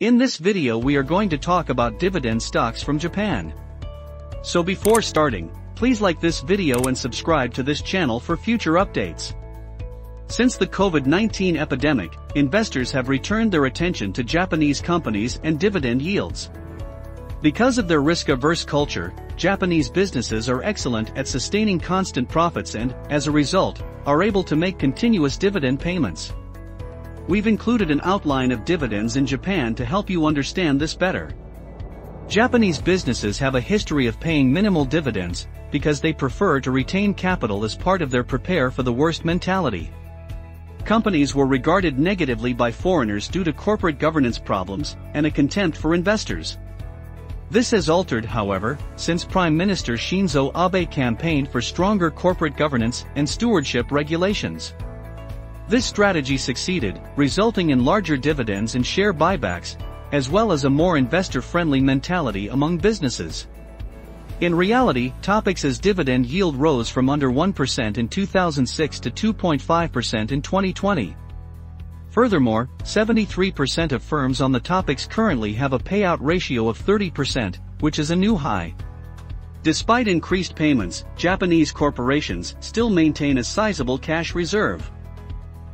In this video we are going to talk about dividend stocks from Japan. So before starting, please like this video and subscribe to this channel for future updates. Since the COVID-19 epidemic, investors have returned their attention to Japanese companies and dividend yields. Because of their risk-averse culture, Japanese businesses are excellent at sustaining constant profits and, as a result, are able to make continuous dividend payments. We've included an outline of dividends in Japan to help you understand this better. Japanese businesses have a history of paying minimal dividends because they prefer to retain capital as part of their prepare-for-the-worst mentality. Companies were regarded negatively by foreigners due to corporate governance problems and a contempt for investors. This has altered, however, since Prime Minister Shinzo Abe campaigned for stronger corporate governance and stewardship regulations. This strategy succeeded, resulting in larger dividends and share buybacks, as well as a more investor-friendly mentality among businesses. In reality, topics as dividend yield rose from under 1% in 2006 to 2.5% in 2020. Furthermore, 73% of firms on the topics currently have a payout ratio of 30%, which is a new high. Despite increased payments, Japanese corporations still maintain a sizable cash reserve.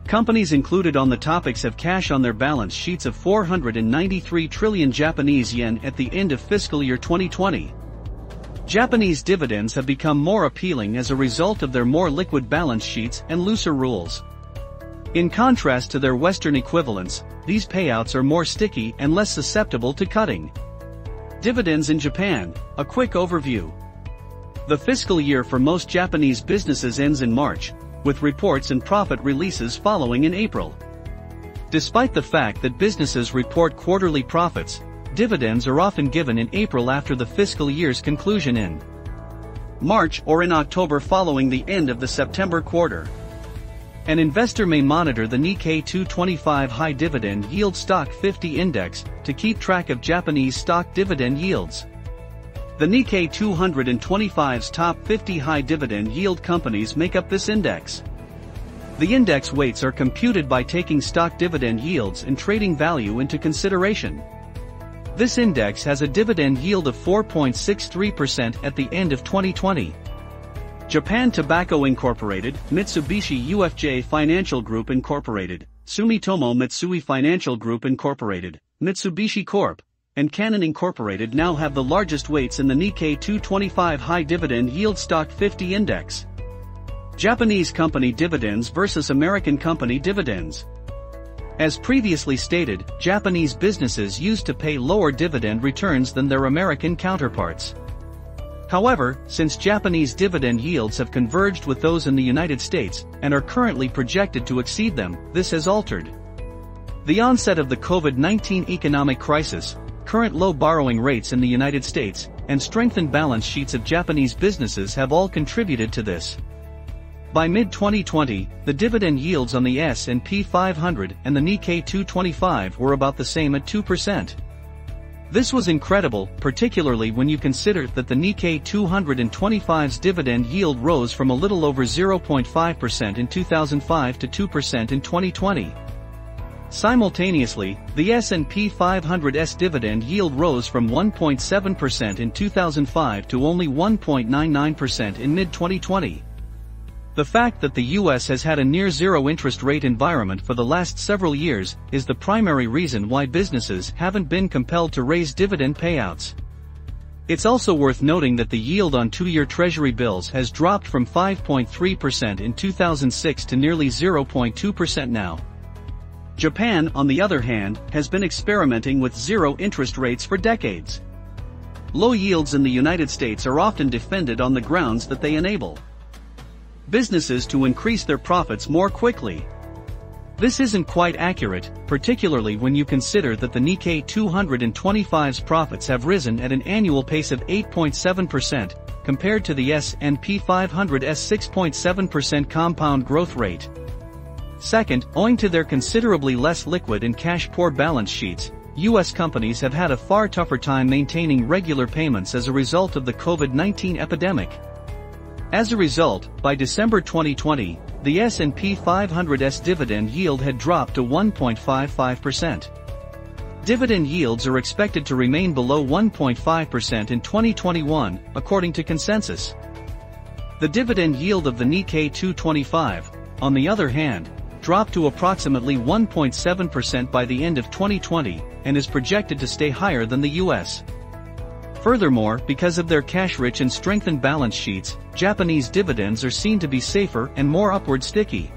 Companies included on the topics have cash on their balance sheets of 493 trillion Japanese yen at the end of fiscal year 2020. Japanese dividends have become more appealing as a result of their more liquid balance sheets and looser rules. In contrast to their Western equivalents, these payouts are more sticky and less susceptible to cutting. Dividends in Japan, a quick overview. The fiscal year for most Japanese businesses ends in March, with reports and profit releases following in April. Despite the fact that businesses report quarterly profits, dividends are often given in April after the fiscal year's conclusion in March or in October following the end of the September quarter. An investor may monitor the Nikkei 225 High Dividend Yield Stock 50 Index to keep track of Japanese stock dividend yields. The Nikkei 225's top 50 high dividend yield companies make up this index. The index weights are computed by taking stock dividend yields and trading value into consideration. This index has a dividend yield of 4.63% at the end of 2020. Japan Tobacco Incorporated, Mitsubishi UFJ Financial Group Incorporated, Sumitomo Mitsui Financial Group Incorporated, Mitsubishi Corp., and Canon Incorporated now have the largest weights in the Nikkei 225 High Dividend Yield Stock 50 Index. Japanese company dividends versus American company dividends. As previously stated, Japanese businesses used to pay lower dividend returns than their American counterparts. However, since Japanese dividend yields have converged with those in the United States, and are currently projected to exceed them, this has altered. The onset of the COVID-19 economic crisis, current low borrowing rates in the United States, and strengthened balance sheets of Japanese businesses have all contributed to this. By mid-2020, the dividend yields on the S&P 500 and the Nikkei 225 were about the same at 2%. This was incredible, particularly when you consider that the Nikkei 225's dividend yield rose from a little over 0.5% in 2005 to 2% in 2020. Simultaneously, the S&P 500's dividend yield rose from 1.7% in 2005 to only 1.99% in mid-2020. The fact that the US has had a near-zero interest rate environment for the last several years is the primary reason why businesses haven't been compelled to raise dividend payouts. It's also worth noting that the yield on two-year Treasury bills has dropped from 5.3% in 2006 to nearly 0.2% now. Japan, on the other hand, has been experimenting with zero interest rates for decades. Low yields in the United States are often defended on the grounds that they enable businesses to increase their profits more quickly. This isn't quite accurate, particularly when you consider that the Nikkei 225's profits have risen at an annual pace of 8.7%, compared to the S&P 500's 6.7% compound growth rate. Second, owing to their considerably less liquid and cash-poor balance sheets, U.S. companies have had a far tougher time maintaining regular payments as a result of the COVID-19 epidemic. As a result, by December 2020, the S&P 500's dividend yield had dropped to 1.55%. Dividend yields are expected to remain below 1.5% in 2021, according to consensus. The dividend yield of the Nikkei 225, on the other hand, dropped to approximately 1.7% by the end of 2020, and is projected to stay higher than the US. Furthermore, because of their cash-rich and strengthened balance sheets, Japanese dividends are seen to be safer and more upward sticky.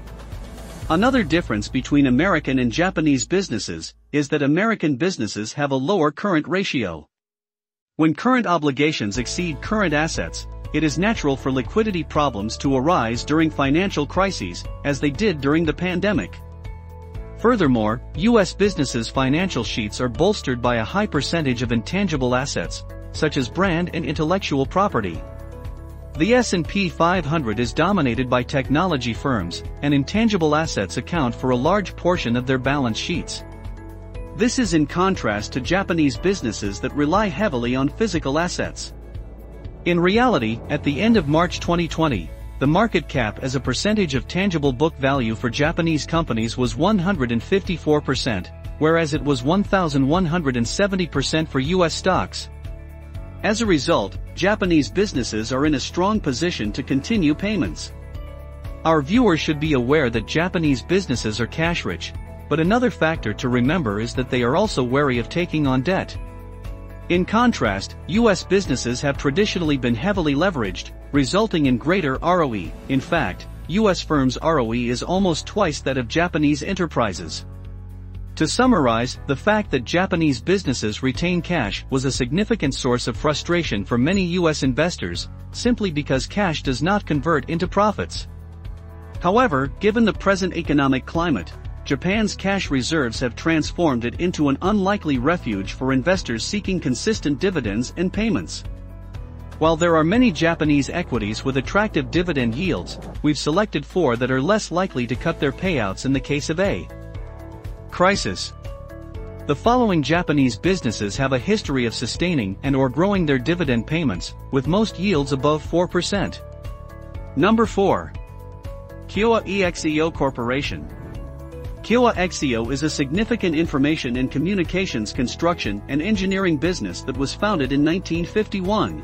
Another difference between American and Japanese businesses is that American businesses have a lower current ratio. When current obligations exceed current assets, it is natural for liquidity problems to arise during financial crises, as they did during the pandemic. Furthermore, U.S. businesses' financial sheets are bolstered by a high percentage of intangible assets, such as brand and intellectual property. The S&P 500 is dominated by technology firms, and intangible assets account for a large portion of their balance sheets. This is in contrast to Japanese businesses that rely heavily on physical assets. In reality, at the end of March 2020, the market cap as a percentage of tangible book value for Japanese companies was 154%, whereas it was 1,170% for U.S. stocks. As a result, Japanese businesses are in a strong position to continue payments. Our viewers should be aware that Japanese businesses are cash-rich, but another factor to remember is that they are also wary of taking on debt. In contrast, U.S. businesses have traditionally been heavily leveraged, resulting in greater ROE. In fact, U.S. firms' ROE is almost twice that of Japanese enterprises. To summarize, the fact that Japanese businesses retain cash was a significant source of frustration for many U.S. investors, simply because cash does not convert into profits. However, given the present economic climate, Japan's cash reserves have transformed it into an unlikely refuge for investors seeking consistent dividends and payments. While there are many Japanese equities with attractive dividend yields, we've selected 4 that are less likely to cut their payouts in the case of a crisis. The following Japanese businesses have a history of sustaining and/or growing their dividend payments, with most yields above 4%. Number 4. KYOWA EXEO Corporation. KYOWA EXEO is a significant information and communications construction and engineering business that was founded in 1951.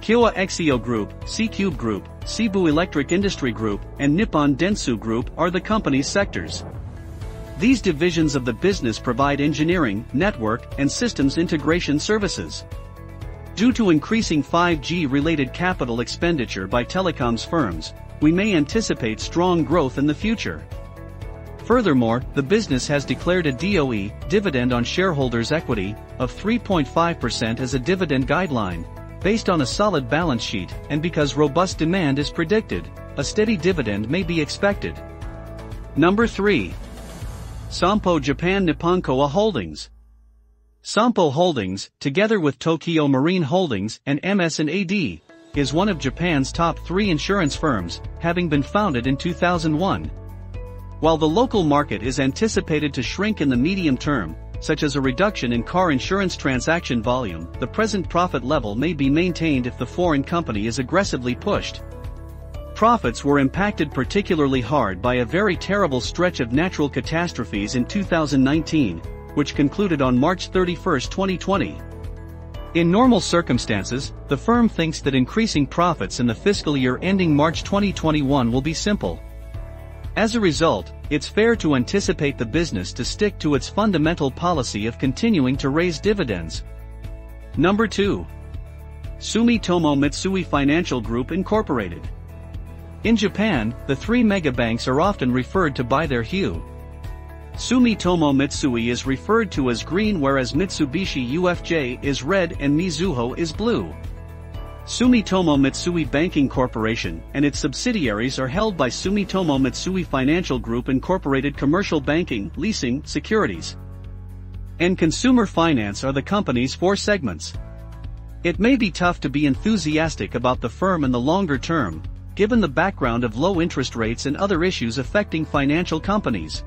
KYOWA EXEO Group, C-Cube Group, Cebu Electric Industry Group, and Nippon Dentsu Group are the company's sectors. These divisions of the business provide engineering, network, and systems integration services. Due to increasing 5G-related capital expenditure by telecoms firms, we may anticipate strong growth in the future. Furthermore, the business has declared a DOE, dividend on shareholders' equity, of 3.5% as a dividend guideline, based on a solid balance sheet, and because robust demand is predicted, a steady dividend may be expected. Number 3. Sompo Japan Nipponkoa Holdings. Sompo Holdings, together with Tokyo Marine Holdings and MS&AD, is one of Japan's top 3 insurance firms, having been founded in 2001. While the local market is anticipated to shrink in the medium term, such as a reduction in car insurance transaction volume, the present profit level may be maintained if the foreign company is aggressively pushed. Profits were impacted particularly hard by a very terrible stretch of natural catastrophes in 2019, which concluded on March 31, 2020. In normal circumstances, the firm thinks that increasing profits in the fiscal year ending March 2021 will be simple. As a result, it's fair to anticipate the business to stick to its fundamental policy of continuing to raise dividends. Number 2. Sumitomo Mitsui Financial Group Incorporated. In Japan, the 3 megabanks are often referred to by their hue. Sumitomo Mitsui is referred to as green, whereas Mitsubishi UFJ is red and Mizuho is blue. Sumitomo Mitsui Banking Corporation and its subsidiaries are held by Sumitomo Mitsui Financial Group Incorporated. Commercial banking, leasing, securities, and consumer finance are the company's 4 segments. It may be tough to be enthusiastic about the firm in the longer term, given the background of low interest rates and other issues affecting financial companies.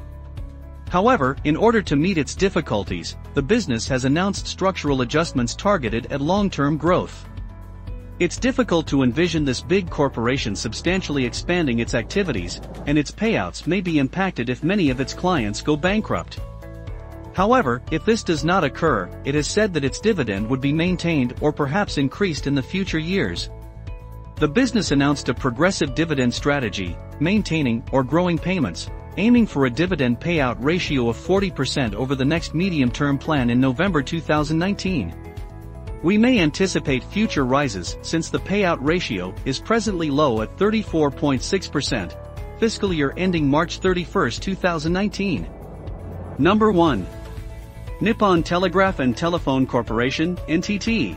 However, in order to meet its difficulties, the business has announced structural adjustments targeted at long-term growth. It's difficult to envision this big corporation substantially expanding its activities, and its payouts may be impacted if many of its clients go bankrupt. However, if this does not occur, it is said that its dividend would be maintained or perhaps increased in the future years. The business announced a progressive dividend strategy, maintaining or growing payments, aiming for a dividend payout ratio of 40% over the next medium-term plan in November 2019. We may anticipate future rises since the payout ratio is presently low at 34.6%, fiscal year ending March 31, 2019. Number 1. Nippon Telegraph and Telephone Corporation, NTT.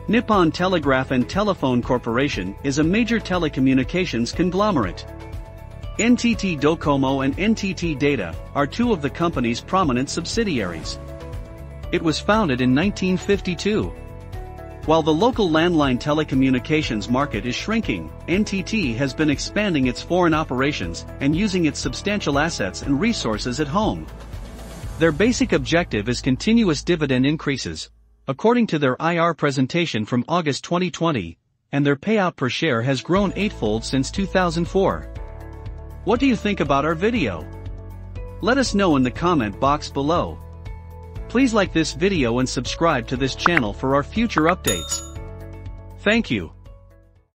Nippon Telegraph and Telephone Corporation is a major telecommunications conglomerate. NTT Docomo and NTT Data are two of the company's prominent subsidiaries. It was founded in 1952. While the local landline telecommunications market is shrinking, NTT has been expanding its foreign operations and using its substantial assets and resources at home. Their basic objective is continuous dividend increases, according to their IR presentation from August 2020, and their payout per share has grown eightfold since 2004. What do you think about our video? Let us know in the comment box below. Please like this video and subscribe to this channel for our future updates. Thank you.